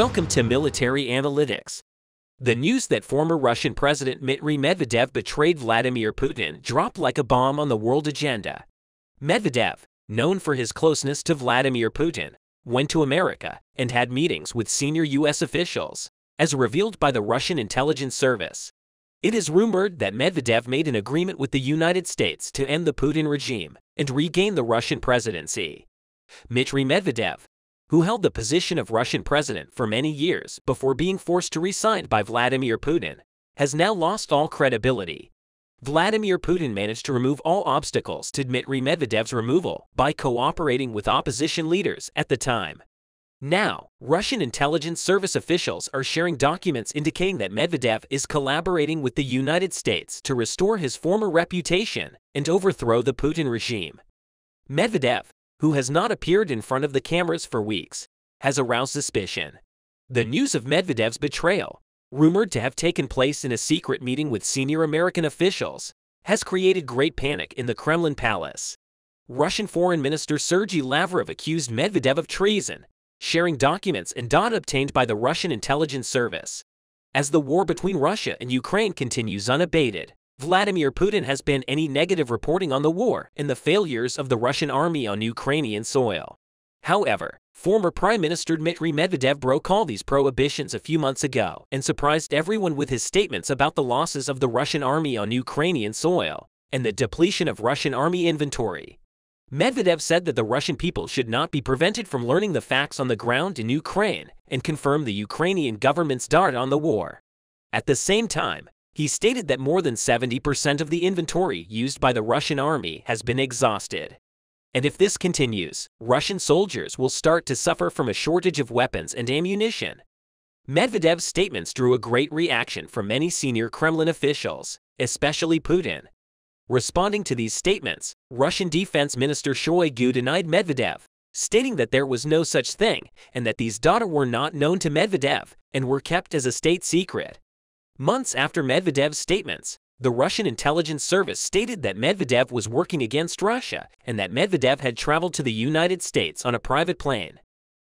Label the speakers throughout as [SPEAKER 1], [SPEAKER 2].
[SPEAKER 1] Welcome to Military Analytics. The news that former Russian President Dmitry Medvedev betrayed Vladimir Putin dropped like a bomb on the world agenda. Medvedev, known for his closeness to Vladimir Putin, went to America and had meetings with senior U.S. officials, as revealed by the Russian intelligence service. It is rumored that Medvedev made an agreement with the United States to end the Putin regime and regain the Russian presidency. Dmitry Medvedev, who held the position of Russian president for many years before being forced to resign by Vladimir Putin, has now lost all credibility. Vladimir Putin managed to remove all obstacles to Dmitry Medvedev's removal by cooperating with opposition leaders at the time. Now, Russian intelligence service officials are sharing documents indicating that Medvedev is collaborating with the United States to restore his former reputation and overthrow the Putin regime. Medvedev, who has not appeared in front of the cameras for weeks, has aroused suspicion. The news of Medvedev's betrayal, rumored to have taken place in a secret meeting with senior American officials, has created great panic in the Kremlin palace. Russian Foreign Minister Sergei Lavrov accused Medvedev of treason, sharing documents and data obtained by the Russian intelligence service. As the war between Russia and Ukraine continues unabated, Vladimir Putin has banned any negative reporting on the war and the failures of the Russian army on Ukrainian soil. However, former Prime Minister Dmitry Medvedev broke all these prohibitions a few months ago and surprised everyone with his statements about the losses of the Russian army on Ukrainian soil and the depletion of Russian army inventory. Medvedev said that the Russian people should not be prevented from learning the facts on the ground in Ukraine and confirmed the Ukrainian government's data on the war. At the same time, he stated that more than 70% of the inventory used by the Russian army has been exhausted. And if this continues, Russian soldiers will start to suffer from a shortage of weapons and ammunition. Medvedev's statements drew a great reaction from many senior Kremlin officials, especially Putin. Responding to these statements, Russian Defense Minister Shoigu denied Medvedev, stating that there was no such thing and that these data were not known to Medvedev and were kept as a state secret. Months after Medvedev's statements, the Russian intelligence service stated that Medvedev was working against Russia and that Medvedev had traveled to the United States on a private plane.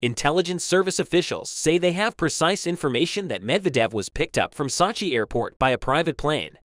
[SPEAKER 1] Intelligence service officials say they have precise information that Medvedev was picked up from Sochi airport by a private plane.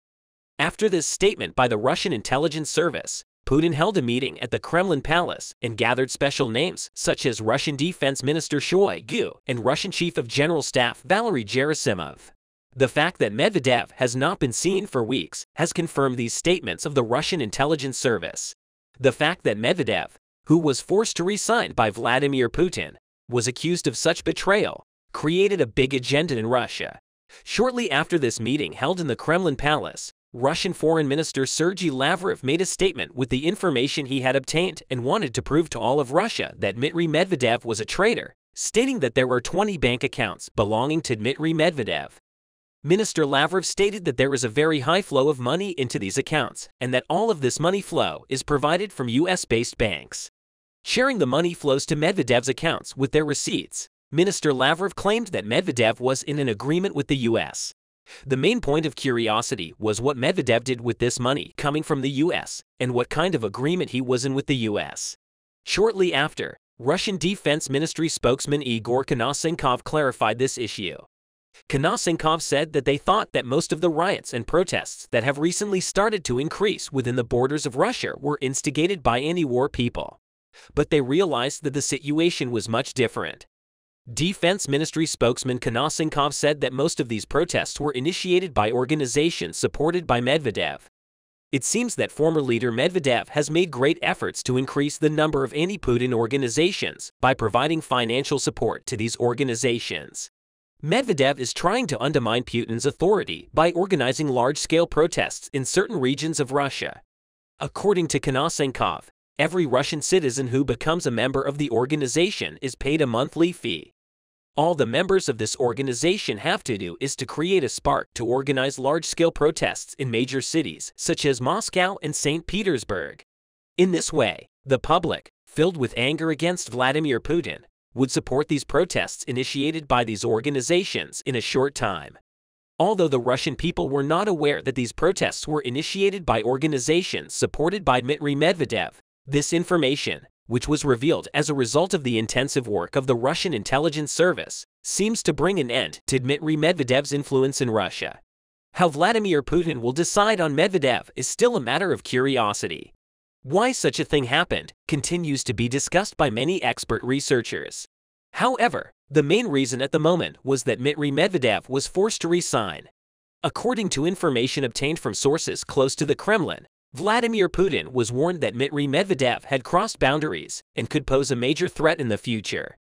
[SPEAKER 1] After this statement by the Russian intelligence service, Putin held a meeting at the Kremlin palace and gathered special names such as Russian Defense Minister Shoigu and Russian Chief of General Staff Valery Gerasimov. The fact that Medvedev has not been seen for weeks has confirmed these statements of the Russian intelligence service. The fact that Medvedev, who was forced to resign by Vladimir Putin, was accused of such betrayal, created a big agenda in Russia. Shortly after this meeting held in the Kremlin palace, Russian Foreign Minister Sergei Lavrov made a statement with the information he had obtained and wanted to prove to all of Russia that Dmitry Medvedev was a traitor, stating that there were 20 bank accounts belonging to Dmitry Medvedev. Minister Lavrov stated that there is a very high flow of money into these accounts and that all of this money flow is provided from US-based banks. Sharing the money flows to Medvedev's accounts with their receipts, Minister Lavrov claimed that Medvedev was in an agreement with the US. The main point of curiosity was what Medvedev did with this money coming from the US and what kind of agreement he was in with the US. Shortly after, Russian Defense Ministry spokesman Igor Konashenkov clarified this issue. Konashenkov said that they thought that most of the riots and protests that have recently started to increase within the borders of Russia were instigated by anti-war people. But they realized that the situation was much different. Defense Ministry spokesman Konashenkov said that most of these protests were initiated by organizations supported by Medvedev. It seems that former leader Medvedev has made great efforts to increase the number of anti-Putin organizations by providing financial support to these organizations. Medvedev is trying to undermine Putin's authority by organizing large-scale protests in certain regions of Russia. According to Konashenkov, every Russian citizen who becomes a member of the organization is paid a monthly fee. All the members of this organization have to do is to create a spark to organize large-scale protests in major cities such as Moscow and St. Petersburg. In this way, the public, filled with anger against Vladimir Putin, would support these protests initiated by these organizations in a short time. Although the Russian people were not aware that these protests were initiated by organizations supported by Dmitry Medvedev, this information, which was revealed as a result of the intensive work of the Russian intelligence service, seems to bring an end to Dmitry Medvedev's influence in Russia. How Vladimir Putin will decide on Medvedev is still a matter of curiosity. Why such a thing happened continues to be discussed by many expert researchers. However, the main reason at the moment was that Dmitry Medvedev was forced to resign. According to information obtained from sources close to the Kremlin, Vladimir Putin was warned that Dmitry Medvedev had crossed boundaries and could pose a major threat in the future.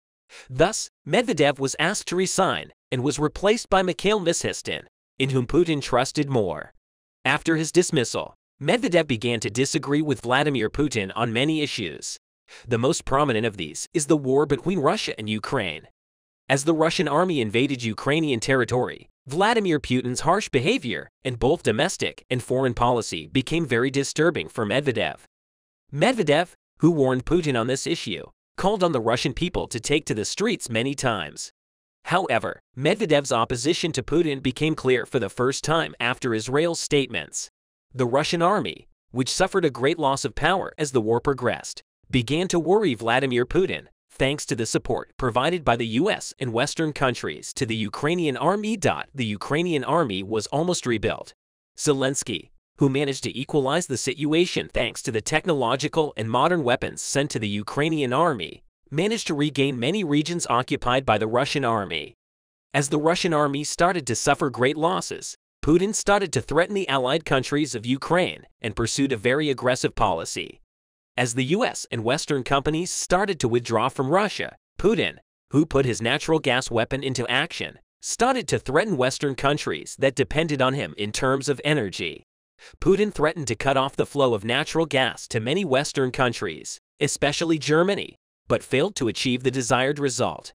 [SPEAKER 1] Thus, Medvedev was asked to resign and was replaced by Mikhail Mishustin, in whom Putin trusted more. After his dismissal, Medvedev began to disagree with Vladimir Putin on many issues. The most prominent of these is the war between Russia and Ukraine. As the Russian army invaded Ukrainian territory, Vladimir Putin's harsh behavior in both domestic and foreign policy became very disturbing for Medvedev. Medvedev, who warned Putin on this issue, called on the Russian people to take to the streets many times. However, Medvedev's opposition to Putin became clear for the first time after Israel's statements. The Russian army, which suffered a great loss of power as the war progressed, began to worry Vladimir Putin, thanks to the support provided by the US and Western countries to the Ukrainian army. The Ukrainian army was almost rebuilt. Zelensky, who managed to equalize the situation thanks to the technological and modern weapons sent to the Ukrainian army, managed to regain many regions occupied by the Russian army. As the Russian army started to suffer great losses, Putin started to threaten the allied countries of Ukraine and pursued a very aggressive policy. As the US and Western companies started to withdraw from Russia, Putin, who put his natural gas weapon into action, started to threaten Western countries that depended on him in terms of energy. Putin threatened to cut off the flow of natural gas to many Western countries, especially Germany, but failed to achieve the desired result.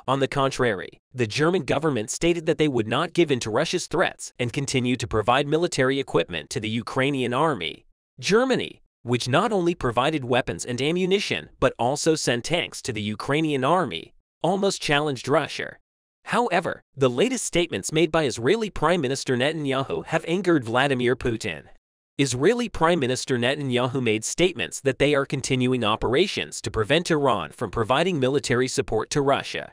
[SPEAKER 1] On the contrary, the German government stated that they would not give in to Russia's threats and continue to provide military equipment to the Ukrainian army. Germany, which not only provided weapons and ammunition but also sent tanks to the Ukrainian army, almost challenged Russia. However, the latest statements made by Israeli Prime Minister Netanyahu have angered Vladimir Putin. Israeli Prime Minister Netanyahu made statements that they are continuing operations to prevent Iran from providing military support to Russia.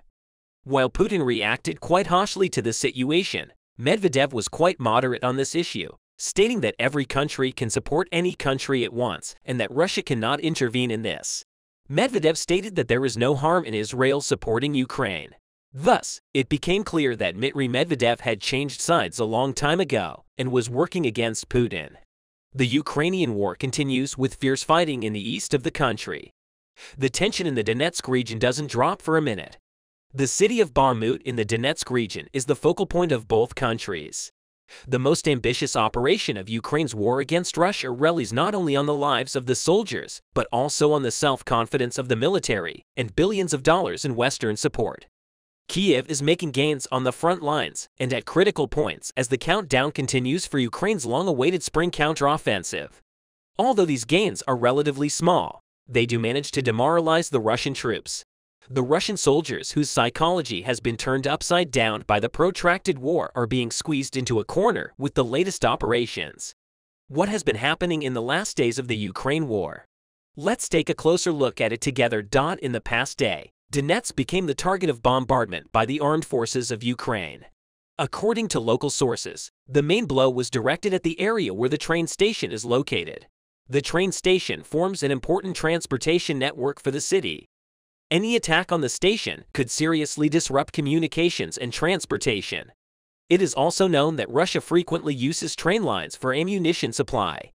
[SPEAKER 1] While Putin reacted quite harshly to the situation, Medvedev was quite moderate on this issue, stating that every country can support any country at once and that Russia cannot intervene in this. Medvedev stated that there is no harm in Israel supporting Ukraine. Thus, it became clear that Dmitry Medvedev had changed sides a long time ago and was working against Putin. The Ukrainian war continues with fierce fighting in the east of the country. The tension in the Donetsk region doesn't drop for a minute. The city of Bakhmut in the Donetsk region is the focal point of both countries. The most ambitious operation of Ukraine's war against Russia relies not only on the lives of the soldiers, but also on the self-confidence of the military and billions of dollars in Western support. Kiev is making gains on the front lines and at critical points as the countdown continues for Ukraine's long-awaited spring counteroffensive. Although these gains are relatively small, they do manage to demoralize the Russian troops. The Russian soldiers whose psychology has been turned upside down by the protracted war are being squeezed into a corner with the latest operations. What has been happening in the last days of the Ukraine war? Let's take a closer look at it together. In the past day, Donetsk became the target of bombardment by the armed forces of Ukraine. According to local sources, the main blow was directed at the area where the train station is located. The train station forms an important transportation network for the city. Any attack on the station could seriously disrupt communications and transportation. It is also known that Russia frequently uses train lines for ammunition supply.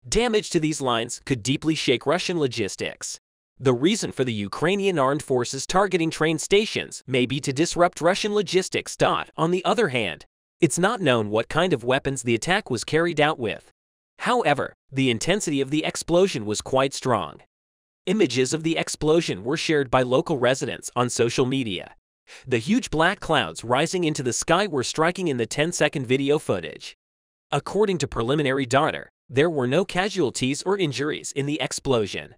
[SPEAKER 1] Damage to these lines could deeply shake Russian logistics. The reason for the Ukrainian armed forces targeting train stations may be to disrupt Russian logistics. On the other hand, it's not known what kind of weapons the attack was carried out with. However, the intensity of the explosion was quite strong. Images of the explosion were shared by local residents on social media. The huge black clouds rising into the sky were striking in the 10-second video footage. According to preliminary data, there were no casualties or injuries in the explosion.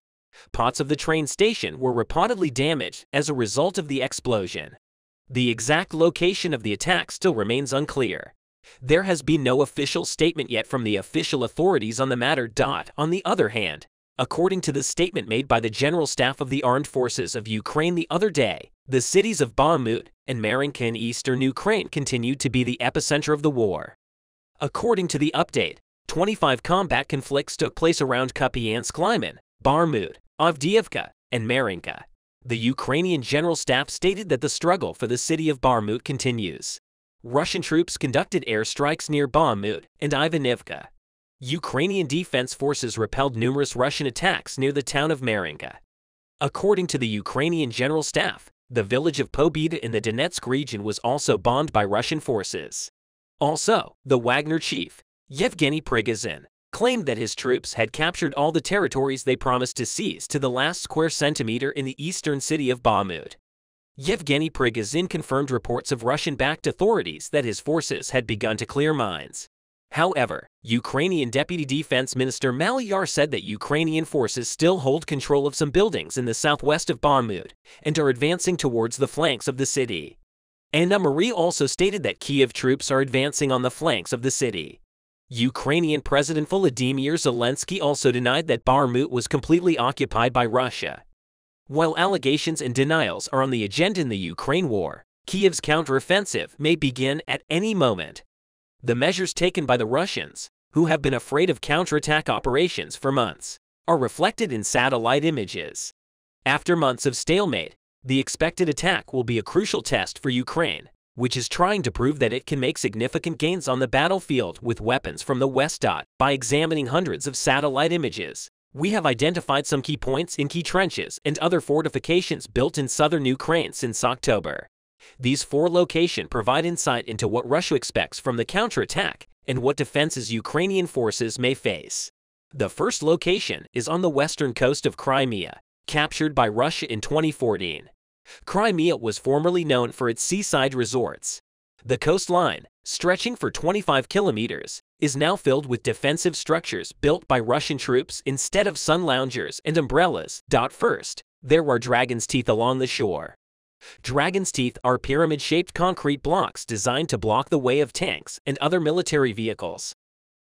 [SPEAKER 1] Parts of the train station were reportedly damaged as a result of the explosion. The exact location of the attack still remains unclear. There has been no official statement yet from the official authorities on the matter. On the other hand, According to the statement made by the General Staff of the Armed Forces of Ukraine the other day, the cities of Bakhmut and Marinka in eastern Ukraine continued to be the epicenter of the war. According to the update, 25 combat conflicts took place around Kupiansk, Lyman, Bakhmut, Avdiivka, and Marinka. The Ukrainian General Staff stated that the struggle for the city of Bakhmut continues. Russian troops conducted airstrikes near Bakhmut and Ivanivka. Ukrainian defense forces repelled numerous Russian attacks near the town of Marinka. According to the Ukrainian General Staff, the village of Pobeda in the Donetsk region was also bombed by Russian forces. Also, the Wagner chief, Yevgeny Prigozhin, claimed that his troops had captured all the territories they promised to seize to the last square centimeter in the eastern city of Bakhmut. Yevgeny Prigozhin confirmed reports of Russian-backed authorities that his forces had begun to clear mines. However, Ukrainian Deputy Defense Minister Malyar said that Ukrainian forces still hold control of some buildings in the southwest of Bakhmut and are advancing towards the flanks of the city. Anna Marie also stated that Kiev troops are advancing on the flanks of the city. Ukrainian President Volodymyr Zelensky also denied that Bakhmut was completely occupied by Russia. While allegations and denials are on the agenda in the Ukraine war, Kiev's counteroffensive may begin at any moment. The measures taken by the Russians, who have been afraid of counterattack operations for months, are reflected in satellite images. After months of stalemate, the expected attack will be a crucial test for Ukraine, which is trying to prove that it can make significant gains on the battlefield with weapons from the West. By examining hundreds of satellite images, we have identified some key points in key trenches and other fortifications built in southern Ukraine since October. These 4 locations provide insight into what Russia expects from the counterattack and what defenses Ukrainian forces may face. The first location is on the western coast of Crimea, captured by Russia in 2014. Crimea was formerly known for its seaside resorts. The coastline, stretching for 25 kilometers, is now filled with defensive structures built by Russian troops instead of sun loungers and umbrellas. First, there are dragon's teeth along the shore. Dragon's teeth are pyramid-shaped concrete blocks designed to block the way of tanks and other military vehicles.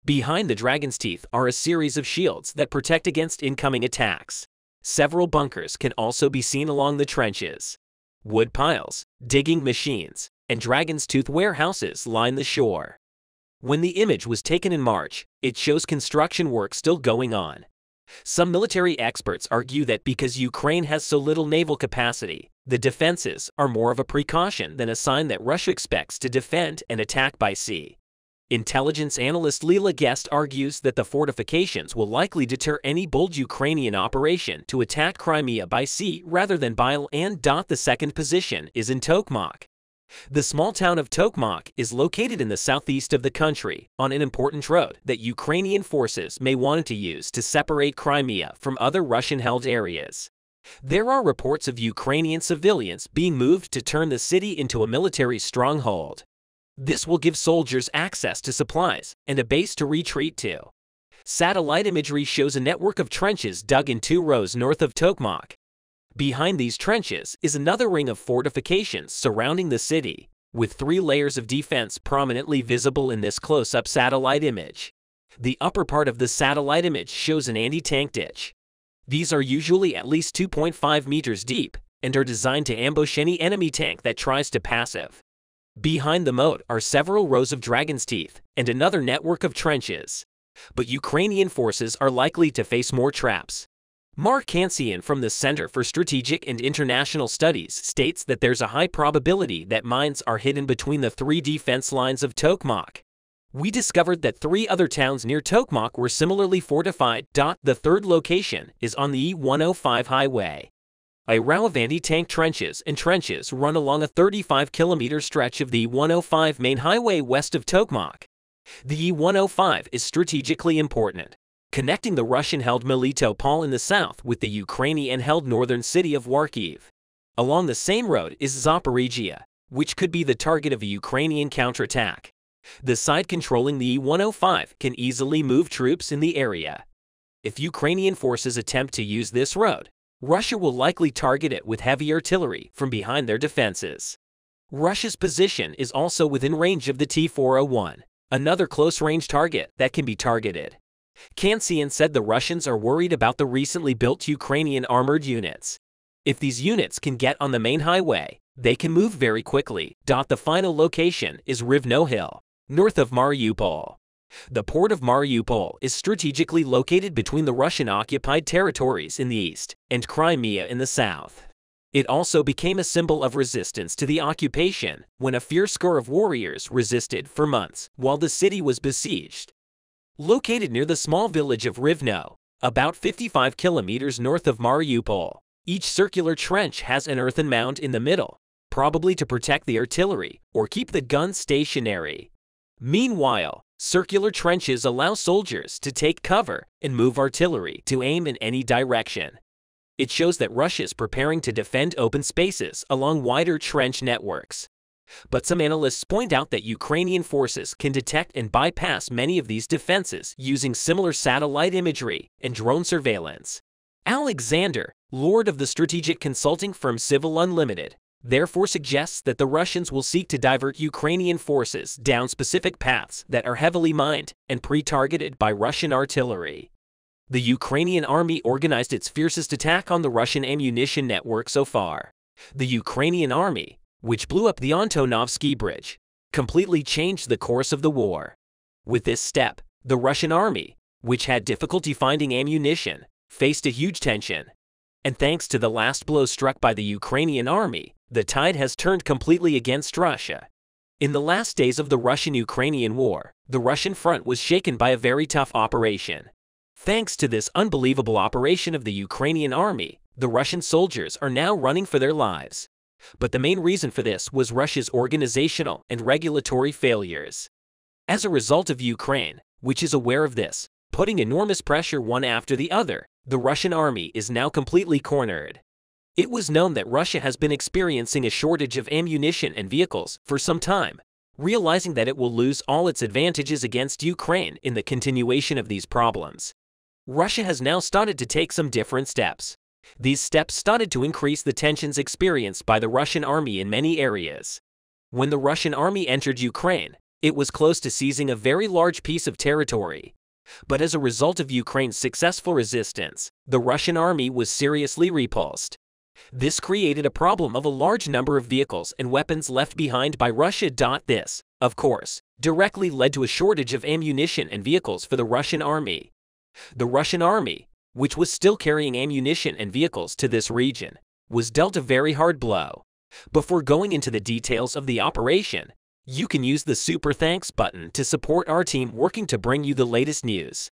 [SPEAKER 1] Behind the dragon's teeth are a series of shields that protect against incoming attacks. Several bunkers can also be seen along the trenches. Wood piles, digging machines, and dragon's tooth warehouses line the shore. When the image was taken in March, it shows construction work still going on. Some military experts argue that because Ukraine has so little naval capacity, the defenses are more of a precaution than a sign that Russia expects to defend and attack by sea. Intelligence analyst Leila Guest argues that the fortifications will likely deter any bold Ukrainian operation to attack Crimea by sea rather than by land. The second position is in Tokmak. The small town of Tokmak is located in the southeast of the country, on an important road that Ukrainian forces may want to use to separate Crimea from other Russian-held areas. There are reports of Ukrainian civilians being moved to turn the city into a military stronghold. This will give soldiers access to supplies and a base to retreat to. Satellite imagery shows a network of trenches dug in 2 rows north of Tokmak. Behind these trenches is another ring of fortifications surrounding the city, with 3 layers of defense prominently visible in this close-up satellite image. The upper part of the satellite image shows an anti-tank ditch. These are usually at least 2.5 meters deep and are designed to ambush any enemy tank that tries to passive. Behind the moat are several rows of dragon's teeth and another network of trenches. But Ukrainian forces are likely to face more traps. Mark Kansian from the Center for Strategic and International Studies states that there's a high probability that mines are hidden between the 3 defense lines of Tokmak. We discovered that 3 other towns near Tokmak were similarly fortified. The third location is on the E105 highway. A row of anti-tank trenches run along a 35-kilometer stretch of the E105 main highway west of Tokmak. The E105 is strategically important, connecting the Russian-held Melitopol in the south with the Ukrainian-held northern city of Kharkiv. Along the same road is Zaporizhia, which could be the target of a Ukrainian counterattack. The side controlling the E105 can easily move troops in the area. If Ukrainian forces attempt to use this road, Russia will likely target it with heavy artillery from behind their defenses. Russia's position is also within range of the T-401, another close-range target that can be targeted. Kansian said the Russians are worried about the recently built Ukrainian armored units. If these units can get on the main highway, they can move very quickly. The final location is Rivno Hill, north of Mariupol. The port of Mariupol is strategically located between the Russian-occupied territories in the east and Crimea in the south. It also became a symbol of resistance to the occupation when a fierce score of warriors resisted for months while the city was besieged. Located near the small village of Rivno, about 55 kilometers north of Mariupol, each circular trench has an earthen mound in the middle, probably to protect the artillery or keep the guns stationary. Meanwhile, circular trenches allow soldiers to take cover and move artillery to aim in any direction. It shows that Russia is preparing to defend open spaces along wider trench networks. But some analysts point out that Ukrainian forces can detect and bypass many of these defenses using similar satellite imagery and drone surveillance. Alexander, lord of the strategic consulting firm Civil Unlimited, therefore suggests that the Russians will seek to divert Ukrainian forces down specific paths that are heavily mined and pre-targeted by Russian artillery. The Ukrainian army organized its fiercest attack on the Russian ammunition network so far. The Ukrainian army, which blew up the Antonovsky Bridge, completely changed the course of the war. With this step, the Russian army, which had difficulty finding ammunition, faced a huge tension. And thanks to the last blow struck by the Ukrainian army, the tide has turned completely against Russia. In the last days of the Russian-Ukrainian war, the Russian front was shaken by a very tough operation. Thanks to this unbelievable operation of the Ukrainian army, the Russian soldiers are now running for their lives. But the main reason for this was Russia's organizational and regulatory failures. As a result of Ukraine, which is aware of this, putting enormous pressure one after the other, the Russian army is now completely cornered. It was known that Russia has been experiencing a shortage of ammunition and vehicles for some time, realizing that it will lose all its advantages against Ukraine in the continuation of these problems. Russia has now started to take some different steps. These steps started to increase the tensions experienced by the Russian army in many areas. When the Russian army entered Ukraine, it was close to seizing a very large piece of territory. But as a result of Ukraine's successful resistance, the Russian army was seriously repulsed. This created a problem of a large number of vehicles and weapons left behind by Russia. This, of course, directly led to a shortage of ammunition and vehicles for the Russian army. The Russian army, which was still carrying ammunition and vehicles to this region, was dealt a very hard blow. Before going into the details of the operation, you can use the Super Thanks button to support our team working to bring you the latest news.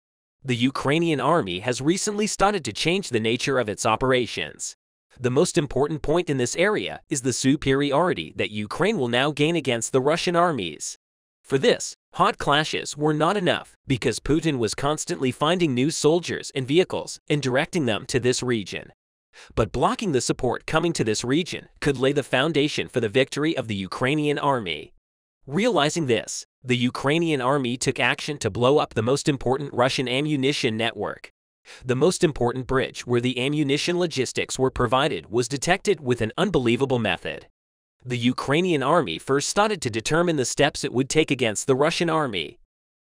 [SPEAKER 1] The Ukrainian army has recently started to change the nature of its operations. The most important point in this area is the superiority that Ukraine will now gain against the Russian armies. For this, hot clashes were not enough because Putin was constantly finding new soldiers and vehicles and directing them to this region. But blocking the support coming to this region could lay the foundation for the victory of the Ukrainian army. Realizing this, the Ukrainian army took action to blow up the most important Russian ammunition network. The most important bridge where the ammunition logistics were provided was detected with an unbelievable method. The Ukrainian army first started to determine the steps it would take against the Russian army.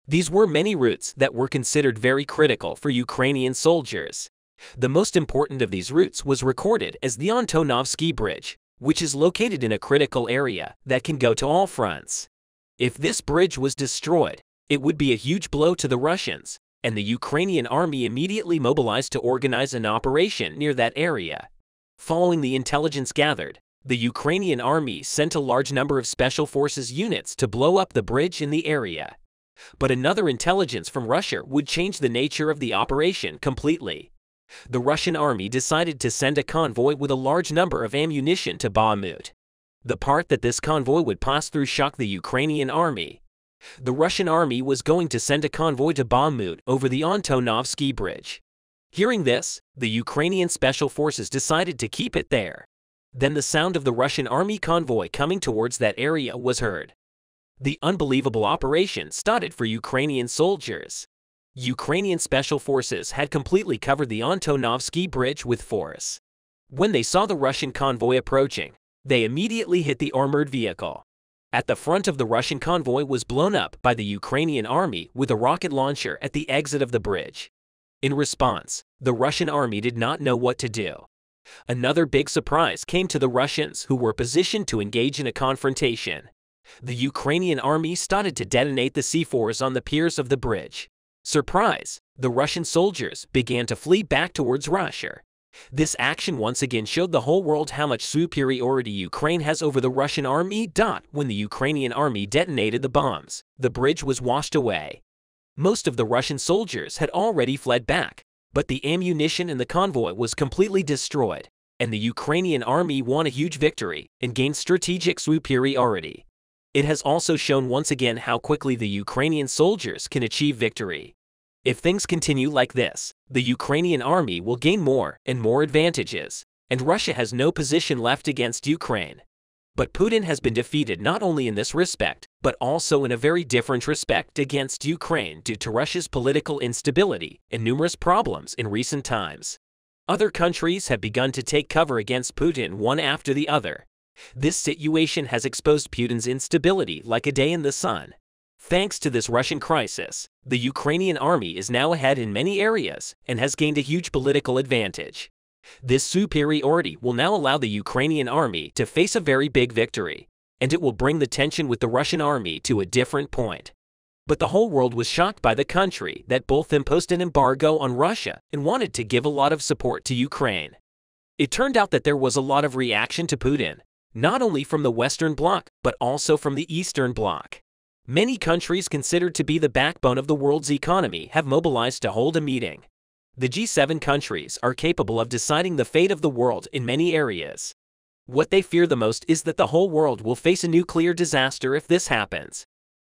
[SPEAKER 1] These were many routes that were considered very critical for Ukrainian soldiers. The most important of these routes was recorded as the Antonovsky Bridge, which is located in a critical area that can go to all fronts. If this bridge was destroyed, it would be a huge blow to the Russians, and the Ukrainian army immediately mobilized to organize an operation near that area. Following the intelligence gathered, the Ukrainian army sent a large number of special forces units to blow up the bridge in the area. But another intelligence from Russia would change the nature of the operation completely. The Russian army decided to send a convoy with a large number of ammunition to Bakhmut. The part that this convoy would pass through shocked the Ukrainian army. The Russian army was going to send a convoy to Bakhmut over the Antonovsky Bridge. Hearing this, the Ukrainian special forces decided to keep it there. Then the sound of the Russian army convoy coming towards that area was heard. The unbelievable operation started for Ukrainian soldiers. Ukrainian special forces had completely covered the Antonovsky Bridge with force. When they saw the Russian convoy approaching, they immediately hit the armored vehicle. at the front of the Russian convoy was blown up by the Ukrainian army with a rocket launcher at the exit of the bridge. In response, the Russian army did not know what to do. Another big surprise came to the Russians, who were positioned to engage in a confrontation. The Ukrainian army started to detonate the C4s on the piers of the bridge. Surprise! The Russian soldiers began to flee back towards Russia. This action once again showed the whole world how much superiority Ukraine has over the Russian army. When the Ukrainian army detonated the bombs, the bridge was washed away. Most of the Russian soldiers had already fled back, but the ammunition in the convoy was completely destroyed, and the Ukrainian army won a huge victory and gained strategic superiority. It has also shown once again how quickly the Ukrainian soldiers can achieve victory. If things continue like this, the Ukrainian army will gain more and more advantages, and Russia has no position left against Ukraine. But Putin has been defeated not only in this respect, but also in a very different respect against Ukraine due to Russia's political instability and numerous problems in recent times. Other countries have begun to take cover against Putin one after the other. This situation has exposed Putin's instability like a day in the sun. Thanks to this Russian crisis, the Ukrainian army is now ahead in many areas and has gained a huge political advantage. This superiority will now allow the Ukrainian army to face a very big victory, and it will bring the tension with the Russian army to a different point. But the whole world was shocked by the country that both imposed an embargo on Russia and wanted to give a lot of support to Ukraine. It turned out that there was a lot of reaction to Putin, not only from the Western Bloc, but also from the Eastern Bloc. Many countries considered to be the backbone of the world's economy have mobilized to hold a meeting. The G7 countries are capable of deciding the fate of the world in many areas. What they fear the most is that the whole world will face a nuclear disaster if this happens.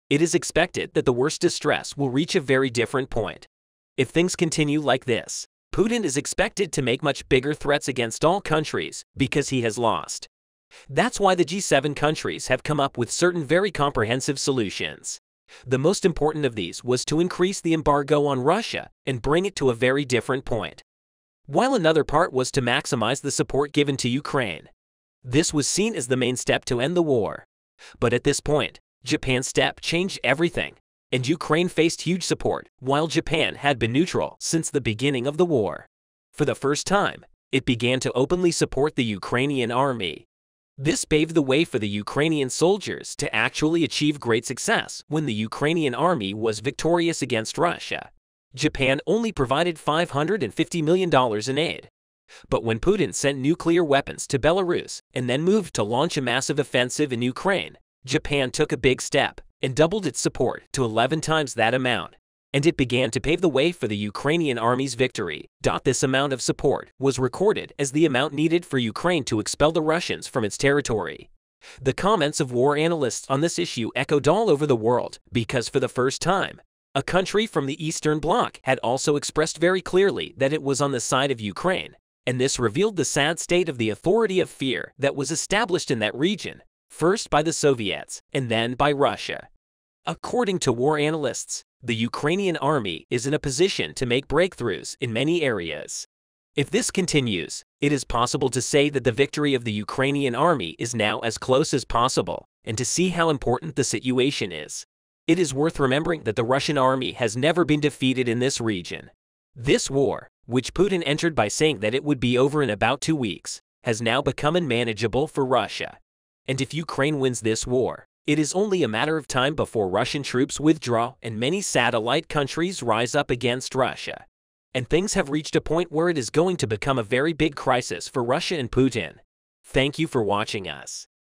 [SPEAKER 1] It is expected that the worst distress will reach a very different point. If things continue like this, Putin is expected to make much bigger threats against all countries because he has lost. That's why the G7 countries have come up with certain very comprehensive solutions. The most important of these was to increase the embargo on Russia and bring it to a very different point, while another part was to maximize the support given to Ukraine. This was seen as the main step to end the war. But at this point, Japan's step changed everything, and Ukraine faced huge support, while Japan had been neutral since the beginning of the war. For the first time, it began to openly support the Ukrainian army. This paved the way for the Ukrainian soldiers to actually achieve great success when the Ukrainian army was victorious against Russia. Japan only provided $550 million in aid. But when Putin sent nuclear weapons to Belarus and then moved to launch a massive offensive in Ukraine, Japan took a big step and doubled its support to 11 times that amount. And it began to pave the way for the Ukrainian army's victory. This amount of support was recorded as the amount needed for Ukraine to expel the Russians from its territory. The comments of war analysts on this issue echoed all over the world because for the first time, a country from the Eastern Bloc had also expressed very clearly that it was on the side of Ukraine, and this revealed the sad state of the authority of fear that was established in that region, first by the Soviets and then by Russia. According to war analysts, the Ukrainian army is in a position to make breakthroughs in many areas. If this continues, it is possible to say that the victory of the Ukrainian army is now as close as possible, and to see how important the situation is. It is worth remembering that the Russian army has never been defeated in this region. This war, which Putin entered by saying that it would be over in about 2 weeks, has now become unmanageable for Russia. And if Ukraine wins this war, it is only a matter of time before Russian troops withdraw and many satellite countries rise up against Russia. And things have reached a point where it is going to become a very big crisis for Russia and Putin. Thank you for watching us.